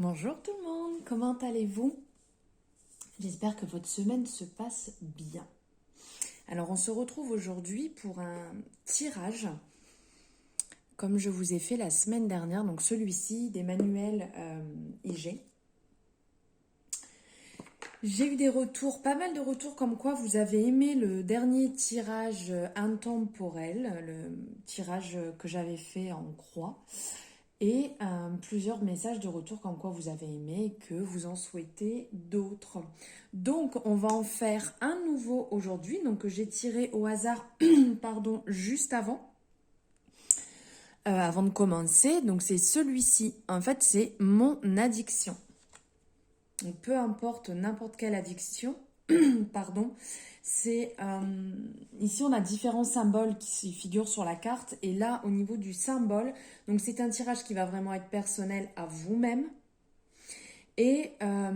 Bonjour tout le monde, comment allez-vous? J'espère que votre semaine se passe bien. Alors on se retrouve aujourd'hui pour un tirage, comme je vous ai fait la semaine dernière, donc celui-ci des manuels IG. J'ai eu des retours, pas mal de retours comme quoi vous avez aimé le dernier tirage intemporel, le tirage que j'avais fait en croix. Et plusieurs messages de retour comme quoi vous avez aimé et que vous en souhaitez d'autres. Donc on va en faire un nouveau aujourd'hui, donc que j'ai tiré au hasard pardon, juste avant de commencer. Donc c'est celui-ci, en fait c'est mon addiction. Donc peu importe n'importe quelle addiction, pardon, c'est ici on a différents symboles qui figurent sur la carte et là au niveau du symbole, donc c'est un tirage qui va vraiment être personnel à vous-même et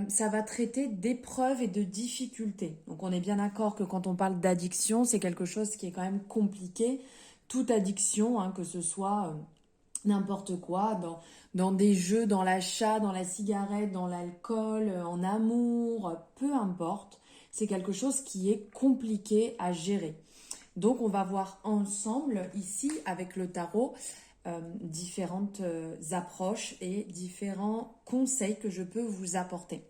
ça va traiter d'épreuves et de difficultés. Donc on est bien d'accord que quand on parle d'addiction, c'est quelque chose qui est quand même compliqué. Toute addiction, hein, que ce soit n'importe quoi, dans des jeux, dans l'achat, dans la cigarette, dans l'alcool, en amour, peu importe. C'est quelque chose qui est compliqué à gérer. Donc on va voir ensemble ici avec le tarot différentes approches et différents conseils que je peux vous apporter.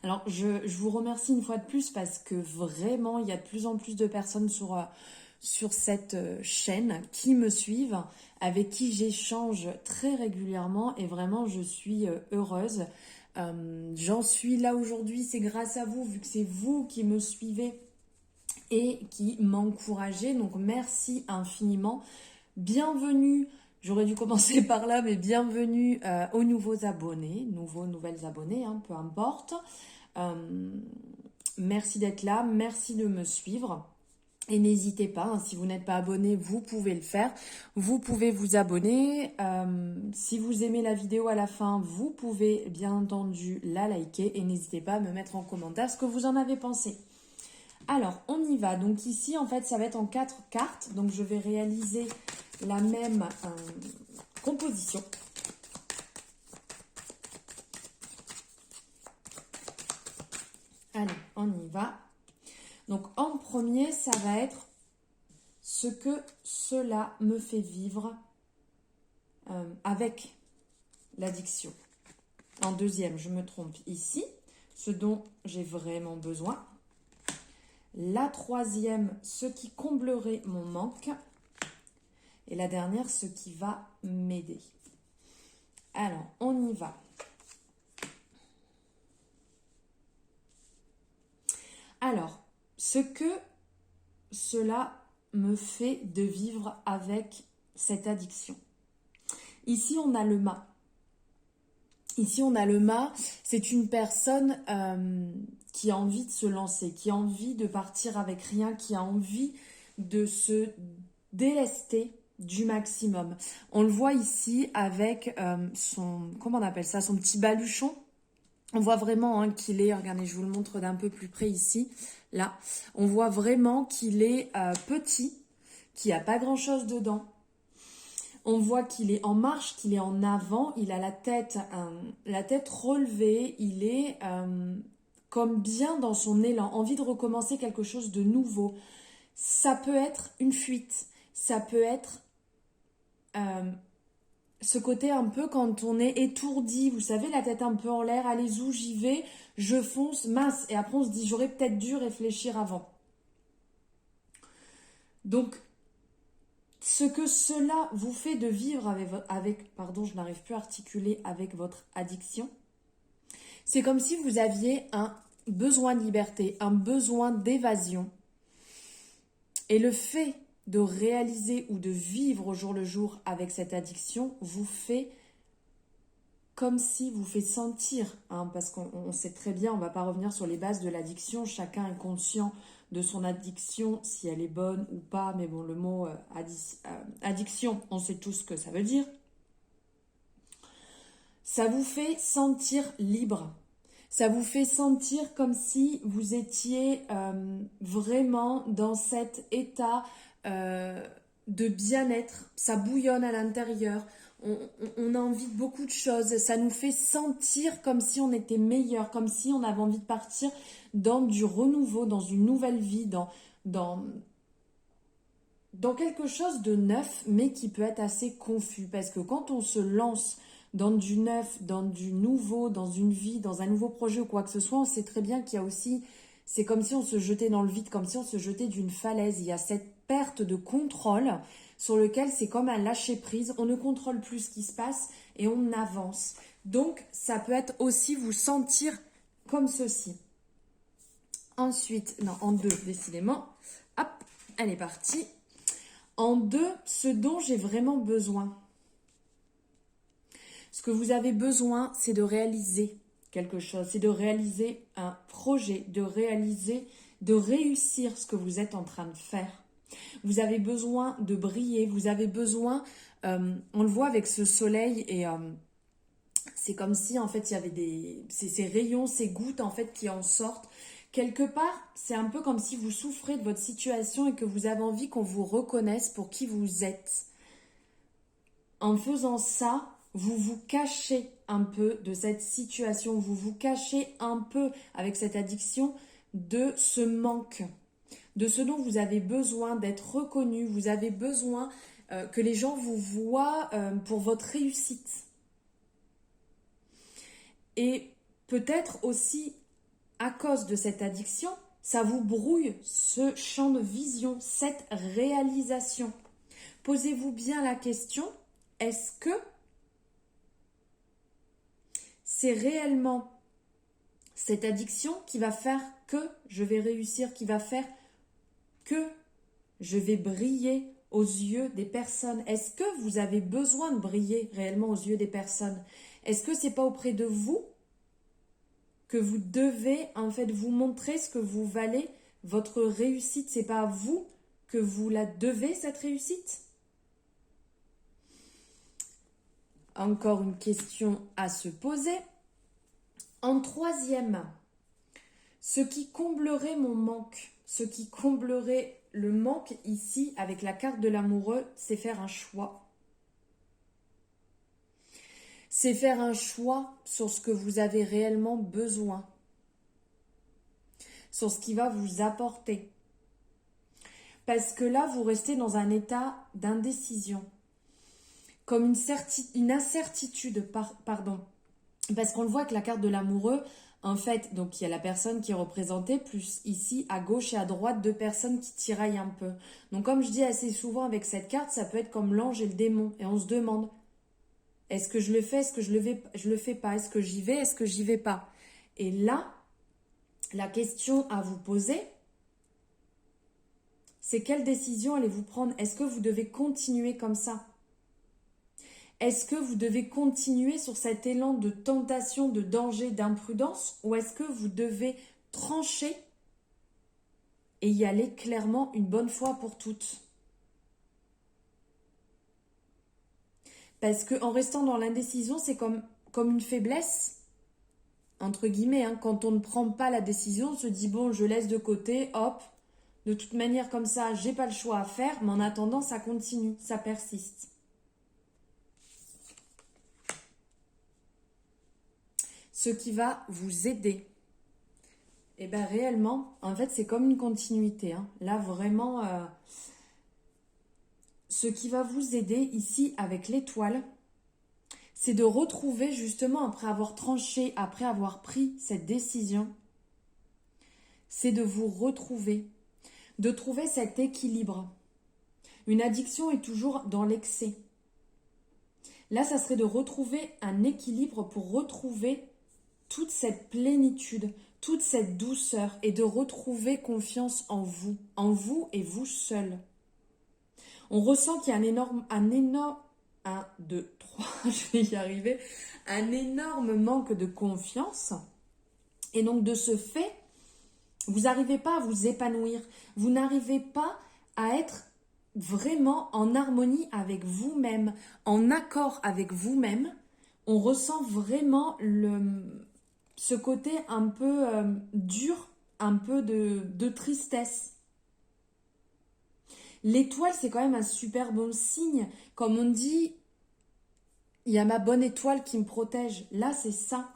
Alors je vous remercie une fois de plus parce que vraiment il y a de plus en plus de personnes sur cette chaîne qui me suivent, avec qui j'échange très régulièrement et vraiment je suis heureuse. J'en suis là aujourd'hui, c'est grâce à vous, vu que c'est vous qui me suivez et qui m'encouragez. Donc merci infiniment. Bienvenue, j'aurais dû commencer par là, mais bienvenue aux nouveaux abonnés, nouvelles abonnés, hein, peu importe. Merci d'être là, merci de me suivre. Et n'hésitez pas, hein, si vous n'êtes pas abonné, vous pouvez le faire. Vous pouvez vous abonner. Si vous aimez la vidéo à la fin, vous pouvez bien entendu la liker. Et n'hésitez pas à me mettre en commentaire ce que vous en avez pensé. Alors, on y va. Donc ici, en fait, ça va être en 4 cartes. Donc je vais réaliser la même composition. Allez, on y va. Donc en premier, ça va être ce que cela me fait vivre avec l'addiction. En deuxième, je me trompe ici, ce dont j'ai vraiment besoin. La troisième, ce qui comblerait mon manque. Et la dernière, ce qui va m'aider. Alors, on y va. Alors, ce que cela me fait de vivre avec cette addiction. Ici, on a le mât. Ici, on a le mât. C'est une personne qui a envie de se lancer, qui a envie de partir avec rien, qui a envie de se délester du maximum. On le voit ici avec comment on appelle ça, son petit baluchon. On voit vraiment qu'il est, regardez, je vous le montre d'un peu plus près ici, là. On voit vraiment qu'il est petit, qu'il n'y a pas grand-chose dedans. On voit qu'il est en marche, qu'il est en avant, il a la tête relevée, il est comme bien dans son élan, envie de recommencer quelque chose de nouveau. Ça peut être une fuite, ça peut être ce côté un peu quand on est étourdi, vous savez, la tête un peu en l'air, allez où j'y vais, je fonce, mince, et après on se dit j'aurais peut-être dû réfléchir avant. Donc, ce que cela vous fait de vivre pardon, je n'arrive plus à articuler, avec votre addiction, c'est comme si vous aviez un besoin de liberté, un besoin d'évasion. Et le fait de réaliser ou de vivre au jour le jour avec cette addiction vous fait comme si vous fait sentir, hein, parce qu'on sait très bien, on ne va pas revenir sur les bases de l'addiction, chacun est conscient de son addiction, si elle est bonne ou pas, mais bon, le mot addiction, on sait tous ce que ça veut dire. Ça vous fait sentir libre, ça vous fait sentir comme si vous étiez vraiment dans cet état de bien-être, ça bouillonne à l'intérieur. on a envie de beaucoup de choses. Ça nous fait sentir comme si on était meilleur, comme si on avait envie de partir dans du renouveau, dans une nouvelle vie, dans, dans quelque chose de neuf, mais qui peut être assez confus. Parce que quand on se lance dans du neuf, dans du nouveau, dans une vie, dans un nouveau projet ou quoi que ce soit, on sait très bien qu'il y a aussi, c'est comme si on se jetait dans le vide, comme si on se jetait d'une falaise. Il y a cette perte de contrôle sur lequel c'est comme un lâcher prise. On ne contrôle plus ce qui se passe et on avance. Donc, ça peut être aussi vous sentir comme ceci. Ensuite, non, en 2, décidément. Hop, elle est partie. En 2, ce dont j'ai vraiment besoin. Ce que vous avez besoin, c'est de réaliser quelque chose, c'est de réaliser un projet, de réussir ce que vous êtes en train de faire. Vous avez besoin de briller, vous avez besoin, on le voit avec ce soleil et c'est comme si en fait il y avait ces rayons, ces gouttes en fait qui en sortent. Quelque part, c'est un peu comme si vous souffrez de votre situation et que vous avez envie qu'on vous reconnaisse pour qui vous êtes. En faisant ça, vous vous cachez un peu de cette situation, vous vous cachez un peu avec cette addiction de ce manque, de ce dont vous avez besoin d'être reconnu, vous avez besoin que les gens vous voient pour votre réussite. Et peut-être aussi, à cause de cette addiction, ça vous brouille ce champ de vision, cette réalisation. Posez-vous bien la question, est-ce que c'est réellement cette addiction qui va faire que je vais réussir, qui va faire que je vais briller aux yeux des personnes? Est-ce que vous avez besoin de briller réellement aux yeux des personnes? Est-ce que c'est pas auprès de vous que vous devez en fait vous montrer ce que vous valez? Votre réussite, c'est pas à vous que vous la devez, cette réussite? Encore une question à se poser. En 3e, ce qui comblerait mon manque, ce qui comblerait le manque ici avec la carte de l'amoureux, c'est faire un choix. C'est faire un choix sur ce que vous avez réellement besoin, sur ce qui va vous apporter. Parce que là, vous restez dans un état d'indécision, comme une incertitude, pardon. Parce qu'on le voit avec la carte de l'amoureux, en fait, donc il y a la personne qui est représentée, plus ici, à gauche et à droite, 2 personnes qui tiraillent un peu. Donc comme je dis assez souvent avec cette carte, ça peut être comme l'ange et le démon. Et on se demande, est-ce que je le fais, est-ce que je le fais pas, est-ce que j'y vais, est-ce que j'y vais pas? Et là, la question à vous poser, c'est quelle décision allez-vous prendre? Est-ce que vous devez continuer comme ça? Est-ce que vous devez continuer sur cet élan de tentation, de danger, d'imprudence? Ou est-ce que vous devez trancher et y aller clairement une bonne fois pour toutes? Parce qu'en restant dans l'indécision, c'est comme une faiblesse, entre guillemets. Quand on ne prend pas la décision, on se dit, bon, je laisse de côté, hop, de toute manière comme ça, j'ai pas le choix à faire, mais en attendant, ça continue, ça persiste. Ce qui va vous aider, et bien réellement, en fait, c'est comme une continuité. Là, vraiment, ce qui va vous aider ici avec l'étoile, c'est de retrouver justement, après avoir tranché, après avoir pris cette décision, c'est de vous retrouver, de trouver cet équilibre. Une addiction est toujours dans l'excès. Là, ça serait de retrouver un équilibre pour retrouver toute cette plénitude, toute cette douceur et de retrouver confiance en vous et vous seul. On ressent qu'il y a un énorme, 1, 2, 3, je vais y arriver, un énorme manque de confiance. Et donc de ce fait, vous n'arrivez pas à vous épanouir, vous n'arrivez pas à être vraiment en harmonie avec vous-même, en accord avec vous-même. On ressent vraiment ce côté un peu dur, un peu de tristesse. L'étoile, c'est quand même un super bon signe. Comme on dit, Il y a ma bonne étoile qui me protège. Là, c'est ça.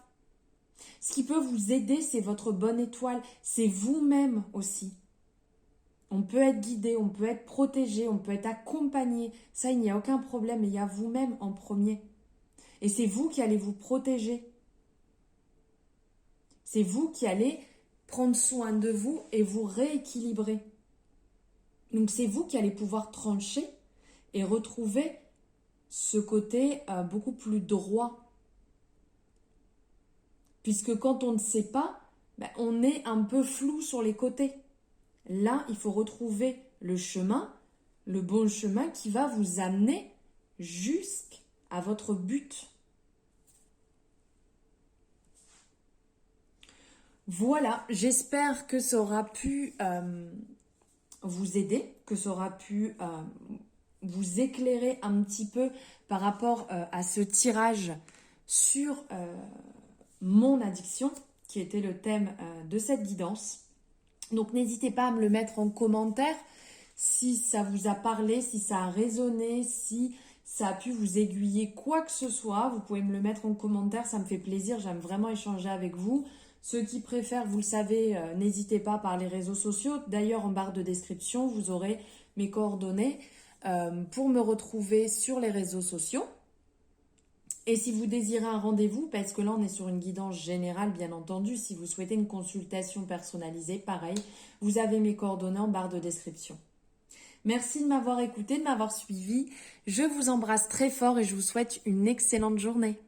Ce qui peut vous aider, c'est votre bonne étoile. C'est vous-même aussi. On peut être guidé, on peut être protégé, on peut être accompagné. Ça, il n'y a aucun problème. Mais il y a vous-même en premier. Et c'est vous qui allez vous protéger. C'est vous qui allez prendre soin de vous et vous rééquilibrer. Donc c'est vous qui allez pouvoir trancher et retrouver ce côté beaucoup plus droit. Puisque quand on ne sait pas, on est un peu flou sur les côtés. Là, il faut retrouver le chemin, le bon chemin qui va vous amener jusqu'à votre but. Voilà, j'espère que ça aura pu vous aider, que ça aura pu vous éclairer un petit peu par rapport à ce tirage sur mon addiction, qui était le thème de cette guidance. Donc n'hésitez pas à me le mettre en commentaire si ça vous a parlé, si ça a résonné, si ça a pu vous aiguiller quoi que ce soit. Vous pouvez me le mettre en commentaire, ça me fait plaisir, j'aime vraiment échanger avec vous. Ceux qui préfèrent, vous le savez, n'hésitez pas par les réseaux sociaux. D'ailleurs, en barre de description, vous aurez mes coordonnées pour me retrouver sur les réseaux sociaux. Et si vous désirez un rendez-vous, parce que là on est sur une guidance générale bien entendu, si vous souhaitez une consultation personnalisée, pareil, vous avez mes coordonnées en barre de description. Merci de m'avoir écouté, de m'avoir suivi. Je vous embrasse très fort et je vous souhaite une excellente journée.